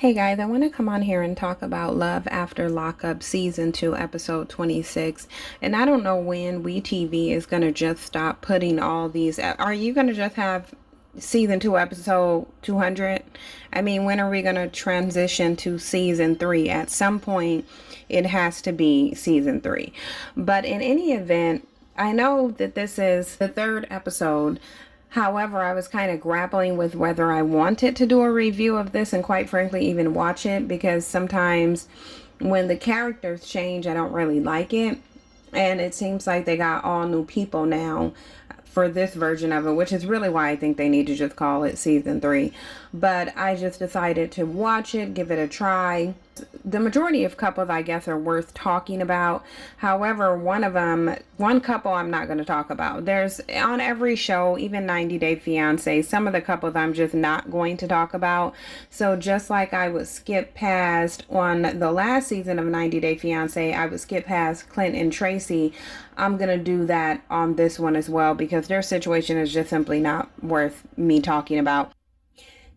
Hey guys, I want to come on here and talk about Love After Lockup Season 2, Episode 26. And I don't know when WeTV is going to just stop putting all these. Are you going to just have Season 2, Episode 200? I mean, when are we going to transition to Season 3? At some point, it has to be Season 3. But in any event, I know that this is the third episode. However, I was kind of grappling with whether I wanted to do a review of this and quite frankly even watch it, because sometimes when the characters change, I don't really like it. And it seems like they got all new people now for this version of it, which is really why I think they need to just call it Season 3. But I just decided to watch it, give it a try. The majority of couples, I guess, are worth talking about. However, one couple I'm not going to talk about. There's, on every show, even 90 Day Fiancé, some of the couples I'm just not going to talk about. So just like I would skip past on the last season of 90 Day Fiancé, I would skip past Clint and Tracy. I'm going to do that on this one as well, because their situation is just simply not worth me talking about.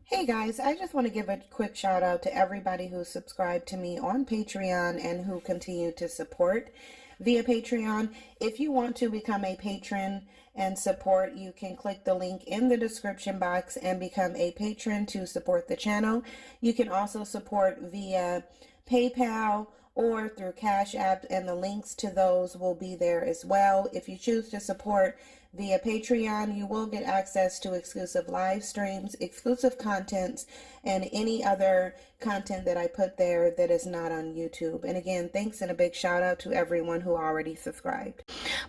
Hey guys, I just want to give a quick shout out to everybody who subscribed to me on Patreon and who continue to support via Patreon. If you want to become a patron and support, you can click the link in the description box and become a patron to support the channel. You can also support via PayPal or through Cash App, and the links to those will be there as well. If you choose to support via Patreon, you will get access to exclusive live streams, exclusive contents, and any other content that I put there that is not on YouTube. And again, thanks and a big shout out to everyone who already subscribed.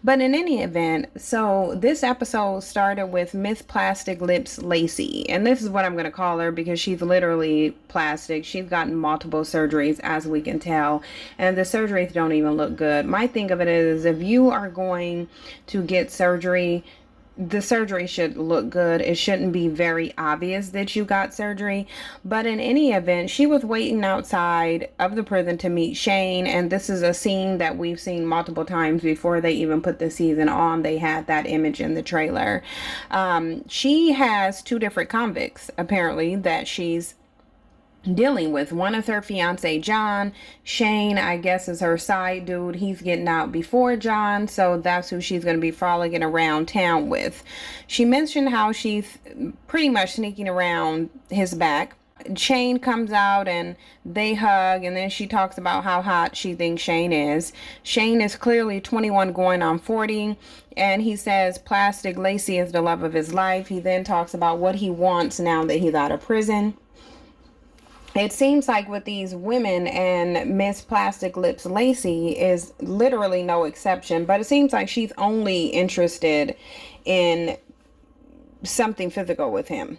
But in any event, so this episode started with Miss Plastic Lips Lacey. And this is what I'm going to call her because she's literally plastic. She's gotten multiple surgeries, as we can tell. And the surgeries don't even look good. My thing of it is, if you are going to get surgery, the surgery should look good. It shouldn't be very obvious that you got surgery. But in any event, she was waiting outside of the prison to meet Shane. And this is a scene that we've seen multiple times before they even put the season on. They had that image in the trailer. She has two different convicts, apparently, that she's dealing with. One is her fiance John. Shane, I guess, is her side dude. He's getting out before John, so that's who she's going to be frolicking around town with. She mentioned how she's pretty much sneaking around his back. Shane comes out and they hug, and then she talks about how hot she thinks Shane is. Shane is clearly 21 going on 40, and he says Plastic Lacey is the love of his life. He then talks about what he wants now that he's out of prison. It seems like with these women, and Miss Plastic Lips Lacey is literally no exception, but it seems like she's only interested in something physical with him.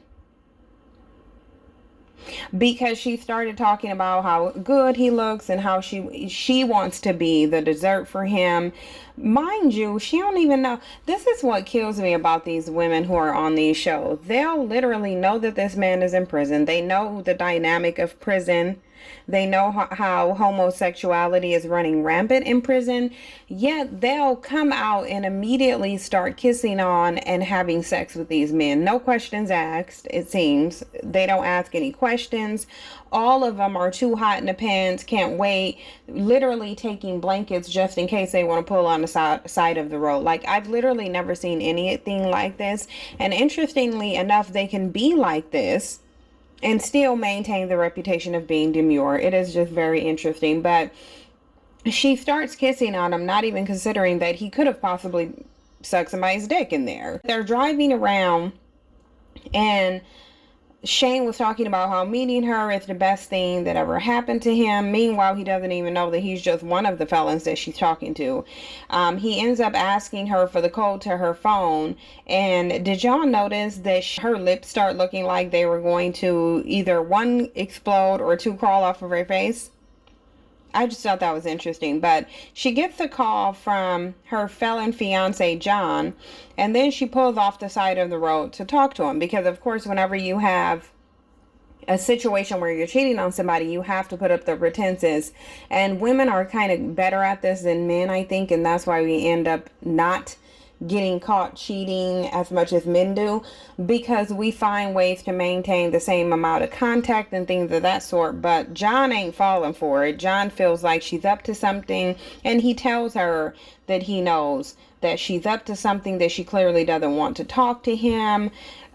Because she started talking about how good he looks and how she wants to be the dessert for him. Mind you, she don't even know. This is what kills me about these women who are on these shows. They'll literally know that this man is in prison. They know the dynamic of prison. They know how homosexuality is running rampant in prison, yet they'll come out and immediately start kissing on and having sex with these men. No questions asked, it seems. They don't ask any questions. All of them are too hot in the pants, can't wait, literally taking blankets just in case they want to pull on the side of the road. Like, I've literally never seen anything like this. And interestingly enough, they can be like this and still maintain the reputation of being demure. It is just very interesting. But she starts kissing on him, not even considering that he could have possibly sucked somebody's dick in there. They're driving around, and Shane was talking about how meeting her is the best thing that ever happened to him. Meanwhile, he doesn't even know that he's just one of the felons that she's talking to. He ends up asking her for the code to her phone. And did y'all notice that her lips start looking like they were going to either one, explode, or two, crawl off of her face? I just thought that was interesting. But she gets a call from her felon fiance, John, and then she pulls off the side of the road to talk to him. Because, of course, whenever you have a situation where you're cheating on somebody, you have to put up the pretenses. And women are kind of better at this than men, I think, and that's why we end up not getting caught cheating as much as men do, because we find ways to maintain the same amount of contact and things of that sort. But John ain't falling for it. John feels like she's up to something, and he tells her that he knows that she's up to something, that she clearly doesn't want to talk to him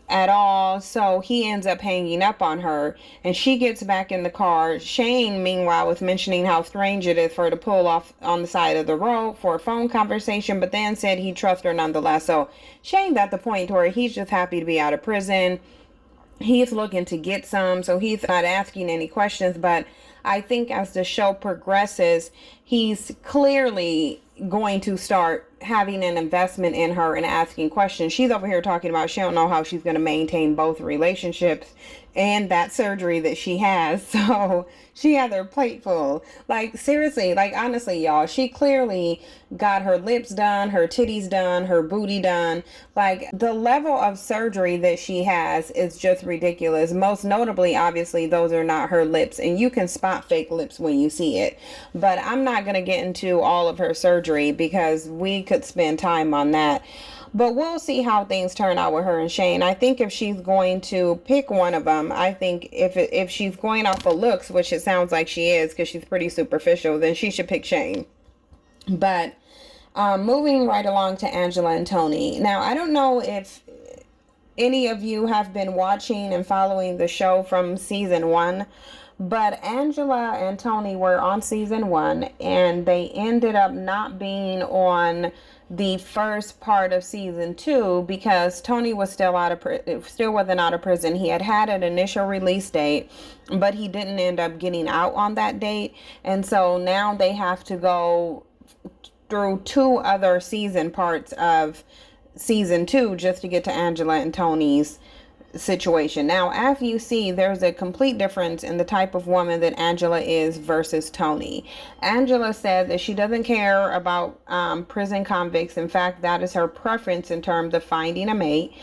at all. So he ends up hanging up on her, and she gets back in the car. Shane, meanwhile, was mentioning how strange it is for her to pull off on the side of the road for a phone conversation, but then said he trusts her nonetheless. So Shane's at the point where he's just happy to be out of prison. He's looking to get some, so he's not asking any questions. But I think as the show progresses, he's clearly going to start having an investment in her and asking questions. She's over here talking about she don't know how she's going to maintain both relationships and that surgery that she has. So she had her plate full. Like, seriously, like, honestly, y'all, she clearly got her lips done, her titties done, her booty done. Like, the level of surgery that she has is just ridiculous. Most notably, obviously, those are not her lips, and you can spot fake lips when you see it. But I'm not going to get into all of her surgery because we could spend time on that. But we'll see how things turn out with her and Shane. I think if she's going to pick one of them, I think if she's going off of looks, which it sounds like she is because she's pretty superficial, then she should pick Shane. But moving right along to Angela and Tony. Now, I don't know if any of you have been watching and following the show from season 1, but Angela and Tony were on season 1, and they ended up not being on the first part of season 2 because Tony was still wasn't out of prison. He had an initial release date, but he didn't end up getting out on that date, and so now they have to go through 2 other season parts of season 2 just to get to Angela and Tony's situation. Now, as you see, there's a complete difference in the type of woman that Angela is versus Tony. Angela said that she doesn't care about prison convicts. In fact, that is her preference in terms of finding a mate.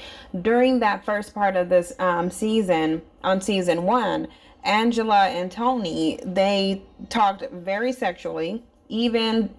During that first part of this season, on season 1, Angela and Tony, they talked very sexually. Even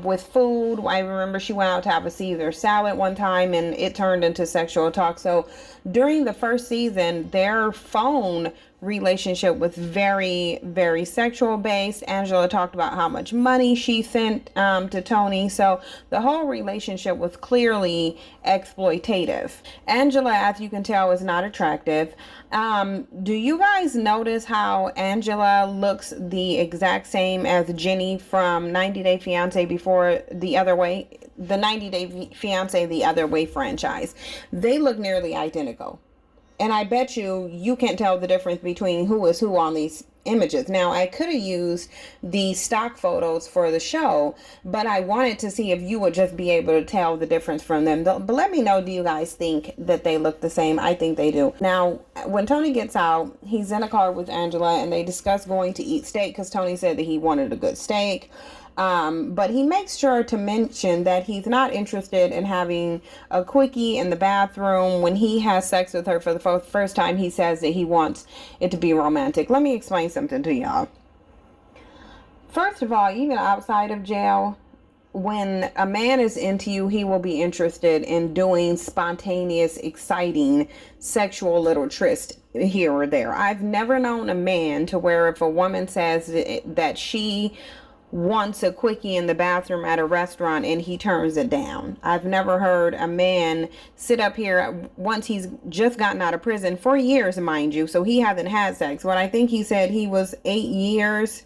with food. I remember she went out to have a Caesar salad one time and it turned into sexual talk. So during the first season, their phone relationship was very, very sexual based. Angela talked about how much money she sent to Tony. So the whole relationship was clearly exploitative. Angela, as you can tell, is not attractive. Do you guys notice how Angela looks the exact same as Jenny from 90 Day Fiance before the Other Way? The 90 Day Fiance The Other Way franchise. They look nearly identical. And I bet you can't tell the difference between who is who on these images. Now, I could have used the stock photos for the show, but I wanted to see if you would just be able to tell the difference from them. But let me know, do you guys think that they look the same? I think they do. Now, when Tony gets out, he's in a car with Angela, and they discuss going to eat steak because Tony said that he wanted a good steak. But he makes sure to mention that he's not interested in having a quickie in the bathroom. When he has sex with her for the first time, he says that he wants it to be romantic. Let me explain something to y'all. First of all, even outside of jail, when a man is into you, he will be interested in doing spontaneous, exciting, sexual little trysts here or there. I've never known a man to where if a woman says that she wants a quickie in the bathroom at a restaurant and he turns it down. I've never heard a man sit up here once he's just gotten out of prison for years, mind you, so he hasn't had sex. What I think he said he was 8 years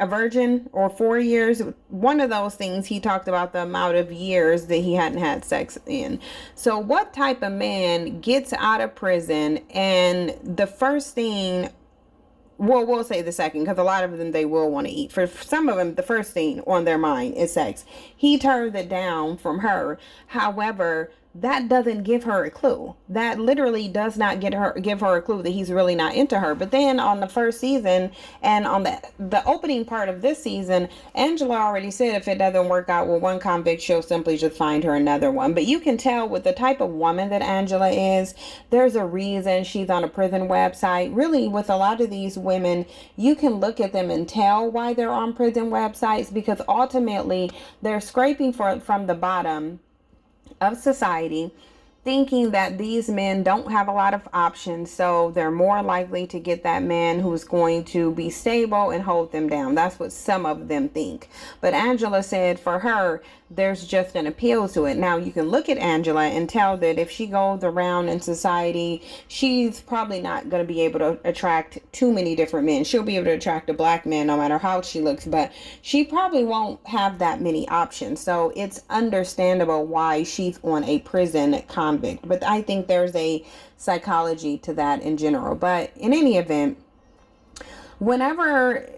a virgin, or 4 years, one of those things. He talked about the amount of years that he hadn't had sex in. So what type of man gets out of prison and the first thing, well, we'll say the second, because a lot of them they will want to eat. For some of them, the first thing on their mind is sex. He turned it down from her. However, that doesn't give her a clue. That literally does not give her a clue that he's really not into her. But then on the first season and on the opening part of this season, Angela already said if it doesn't work out with one convict, she'll simply just find her another one. But you can tell with the type of woman that Angela is, there's a reason she's on a prison website. Really, with a lot of these women, you can look at them and tell why they're on prison websites, because ultimately they're scraping from the bottom of society, thinking that these men don't have a lot of options, so they're more likely to get that man who's going to be stable and hold them down. That's what some of them think. But Angela said for her, there's just an appeal to it. Now, you can look at Angela and tell that if she goes around in society, she's probably not going to be able to attract too many different men. She'll be able to attract a black man no matter how she looks, but she probably won't have that many options. So it's understandable why she's on a prison convict. But I think there's a psychology to that in general. But in any event, whenever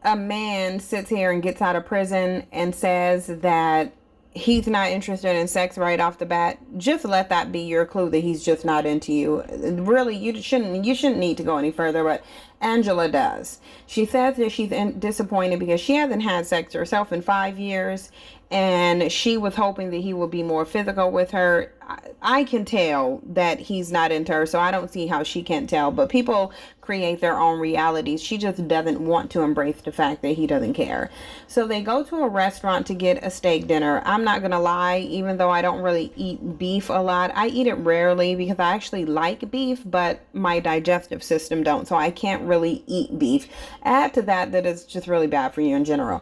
a man sits here and gets out of prison and says that he's not interested in sex right off the bat, just let that be your clue that he's just not into you. Really, you shouldn't need to go any further, but Angela does. She says that she's disappointed because she hasn't had sex herself in 5 years, and she was hoping that he would be more physical with her. I can tell that he's not into her, so I don't see how she can't tell. But people create their own realities. She just doesn't want to embrace the fact that he doesn't care. So they go to a restaurant to get a steak dinner. I'm not gonna lie, even though I don't really eat beef a lot, I eat it rarely because I actually like beef, but my digestive system don't, so I can't really eat beef. Add to that it's just really bad for you in general.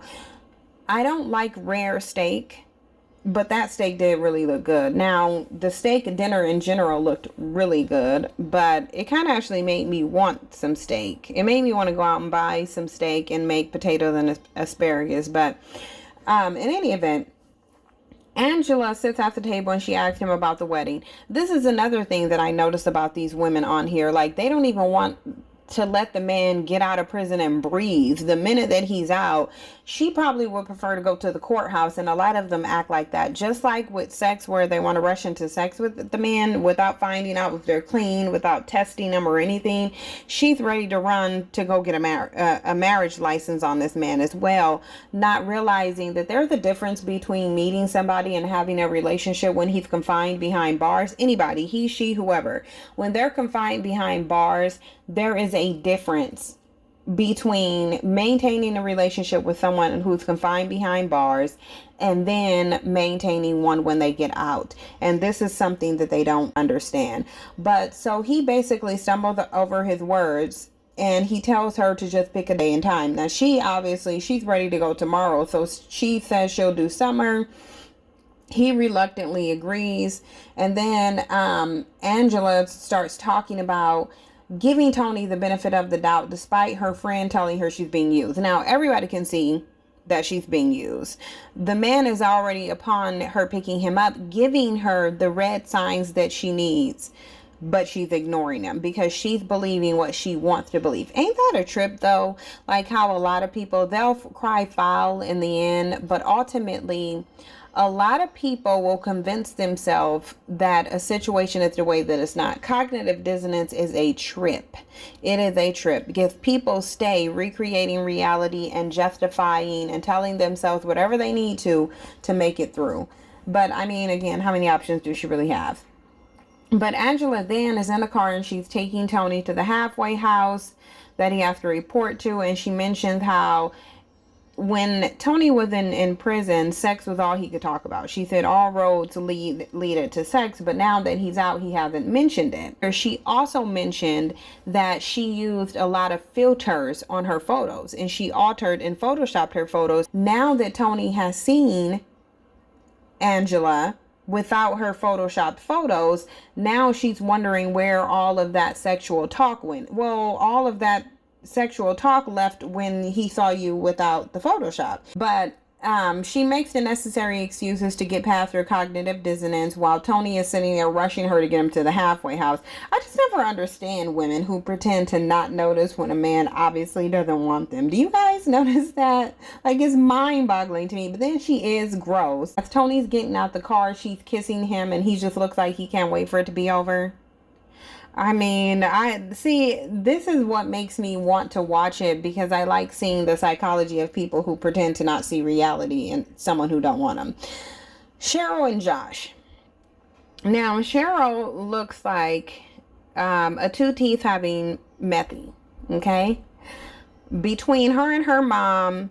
I don't like rare steak, but that steak did really look good. Now, the steak dinner in general looked really good, but it kind of actually made me want some steak. It made me want to go out and buy some steak and make potatoes and asparagus. But in any event, Angela sits at the table and she asks him about the wedding. This is another thing that I noticed about these women on here. Like, they don't even want to let the man get out of prison and breathe. The minute that he's out, she probably would prefer to go to the courthouse, and a lot of them act like that. Just like with sex, where they want to rush into sex with the man without finding out if they're clean, without testing them or anything. She's ready to run to go get a marriage license on this man as well, not realizing that there's a difference between meeting somebody and having a relationship when he's confined behind bars. Anybody, he, she, whoever, when they're confined behind bars, there is a difference between maintaining a relationship with someone who's confined behind bars and then maintaining one when they get out. And this is something that they don't understand. But so he basically stumbled over his words, and he tells her to just pick a day and time. Now, she's ready to go tomorrow, so she says she'll do summer. He reluctantly agrees, and then Angela starts talking about giving Tony the benefit of the doubt despite her friend telling her she's being used. Now, everybody can see that she's being used. The man is already, upon her picking him up, giving her the red signs that she needs, but she's ignoring them because she's believing what she wants to believe. Ain't that a trip though? Like how a lot of people, they'll cry foul in the end, but ultimately a lot of people will convince themselves that a situation is the way that it's not. Cognitive dissonance is a trip. It is a trip because people stay recreating reality and justifying and telling themselves whatever they need to make it through. But I mean, again, how many options do she really have? But Angela then is in the car and she's taking Tony to the halfway house that he has to report to. And she mentioned how when Tony was in prison, sex was all he could talk about. She said all roads lead to sex, but now that he's out, he hasn't mentioned it. She also mentioned that she used a lot of filters on her photos, and she altered and photoshopped her photos. Now that Tony has seen Angela without her photoshopped photos, now she's wondering where all of that sexual talk went. Well, all of that sexual talk left when he saw you without the Photoshop. But she makes the necessary excuses to get past her cognitive dissonance while Tony is sitting there rushing her to get him to the halfway house. I just never understand women who pretend to not notice when a man obviously doesn't want them. Do you guys notice that? Like, it's mind-boggling to me. But then she is gross. As Tony's getting out the car, she's kissing him and he just looks like he can't wait for it to be over. I mean, I see, this is what makes me want to watch it, because I like seeing the psychology of people who pretend to not see reality in someone who don't want them. Cheryl and Josh. Now, Cheryl looks like a two teeth having methy, okay? Between her and her mom,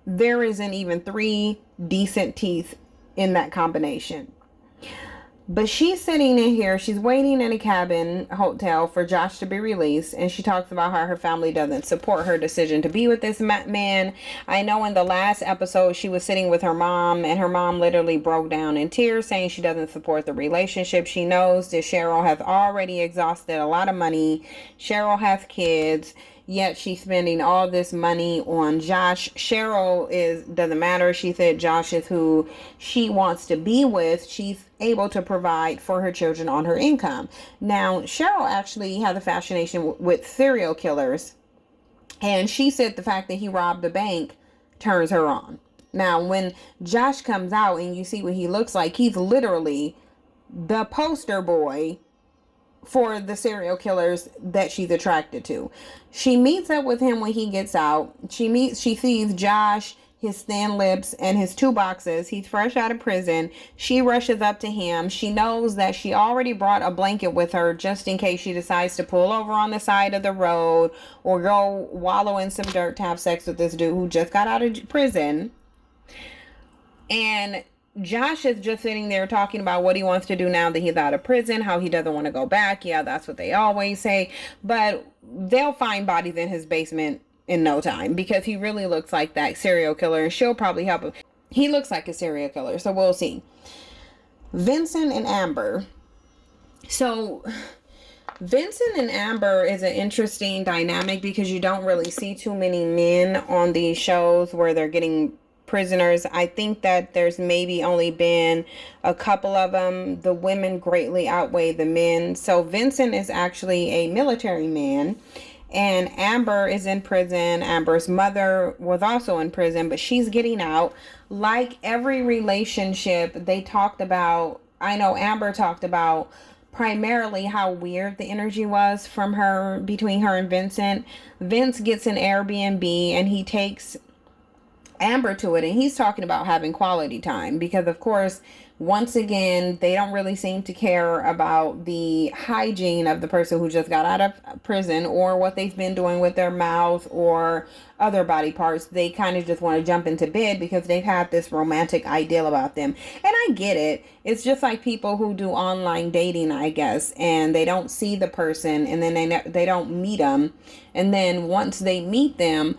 there isn't even three decent teeth in that combination. But she's sitting in here, she's waiting in a cabin hotel for Josh to be released, and she talks about how her family doesn't support her decision to be with this man. I know in the last episode she was sitting with her mom, and her mom literally broke down in tears saying she doesn't support the relationship. She knows that Cheryl has already exhausted a lot of money. Cheryl has kids, yet she's spending all this money on Josh. Cheryl doesn't matter. She said Josh is who she wants to be with. She's able to provide for her children on her income. Now, Cheryl actually has a fascination with serial killers, and she said the fact that he robbed a bank turns her on. Now, when Josh comes out and you see what he looks like, he's literally the poster boy for the serial killers that she's attracted to. She meets up with him when he gets out. She sees Josh, his thin lips, and his two boxes. He's fresh out of prison. She rushes up to him. She knows that she already brought a blanket with her just in case she decides to pull over on the side of the road or go wallow in some dirt to have sex with this dude who just got out of prison. And Josh is just sitting there talking about what he wants to do now that he's out of prison, how he doesn't want to go back. Yeah, that's what they always say. But they'll find bodies in his basement in no time because he really looks like that serial killer, and she'll probably help him. He looks like a serial killer, so we'll see. Vincent and Amber. So Vincent and Amber is an interesting dynamic because you don't really see too many men on these shows where they're getting prisoners. I think that there's maybe only been a couple of them. The women greatly outweigh the men. So Vincent is actually a military man, and Amber is in prison. Amber's mother was also in prison, but she's getting out. Like every relationship, they talked about, I know Amber talked about primarily how weird the energy was from her, between her and Vincent. Vince gets an Airbnb and he takes Amber to it, and he's talking about having quality time because, of course, once again, they don't really seem to care about the hygiene of the person who just got out of prison or what they've been doing with their mouth or other body parts. They kind of just want to jump into bed because they've had this romantic ideal about them. And I get it. It's just like people who do online dating, I guess, and they don't see the person, and then they don't meet them, and then once they meet them,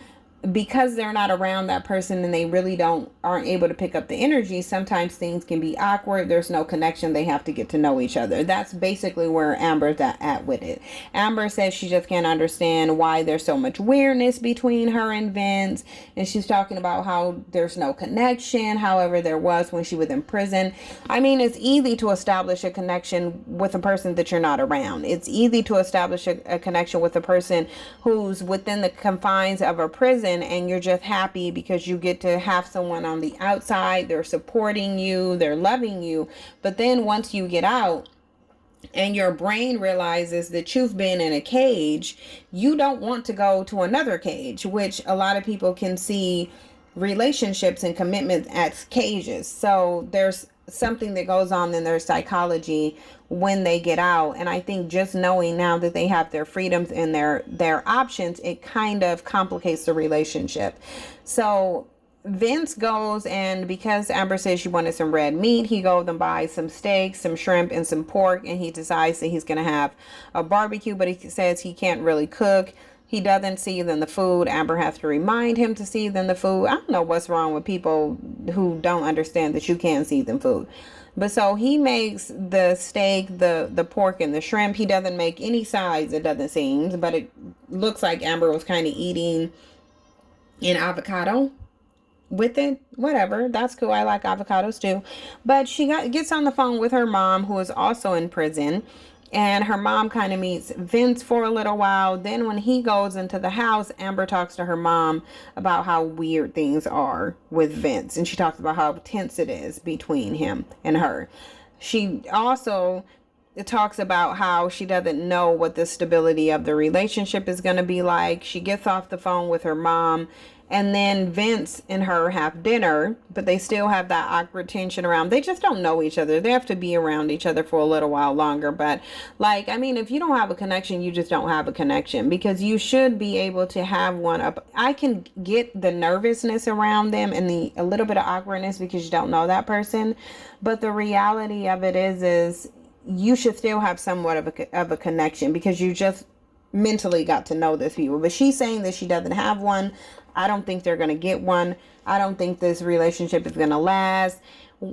because they're not around that person and they really aren't able to pick up the energy, sometimes things can be awkward. There's no connection. They have to get to know each other. That's basically where Amber's at with it. Amber says she just can't understand why there's so much weirdness between her and Vince, and she's talking about how there's no connection. However, there was when she was in prison. I mean, it's easy to establish a connection with a person that you're not around. It's easy to establish a connection with a person who's within the confines of a prison, and you're just happy because you get to have someone on the outside. They're supporting you, they're loving you. But then once you get out and your brain realizes that you've been in a cage, you don't want to go to another cage, which a lot of people can see relationships and commitment as cages. So there's something that goes on in their psychology when they get out, and I think just knowing now that they have their freedoms and their options, it kind of complicates the relationship. So Vince goes, and because Amber says she wanted some red meat, he goes and buys some steaks, some shrimp, and some pork, and he decides that he's going to have a barbecue, but he says he can't really cook. He doesn't season the food. Amber has to remind him to season the food. I don't know what's wrong with people who don't understand that you can season food. But so he makes the steak, the pork, and the shrimp. He doesn't make any sides, it doesn't seem. But it looks like Amber was kind of eating an avocado with it. Whatever. That's cool. I like avocados too. But she gets on the phone with her mom, who is also in prison. And her mom kind of meets Vince for a little while. Then when he goes into the house, Amber talks to her mom about how weird things are with Vince. And she talks about how tense it is between him and her. She also talks about how she doesn't know what the stability of the relationship is going to be like. She gets off the phone with her mom And then Vince and her have dinner, but they still have that awkward tension around. They just don't know each other. They have to be around each other for a little while longer. But, like, I mean, if you don't have a connection, you just don't have a connection, because you should be able to have one up. I can get the nervousness around them and a little bit of awkwardness because you don't know that person. But the reality of it is you should still have somewhat of a connection, because you just mentally got to know this people. But she's saying that she doesn't have one. I don't think they're going to get one. I don't think this relationship is going to last.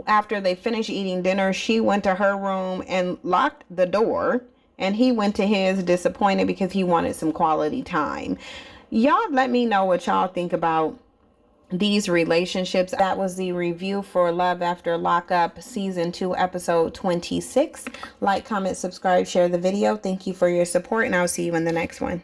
After they finished eating dinner, she went to her room and locked the door, and he went to his disappointed because he wanted some quality time. Y'all let me know what y'all think about these relationships. That was the review for Love After Lockup season 2 episode 26. Like, comment, subscribe, share the video. Thank you for your support, and I'll see you in the next one.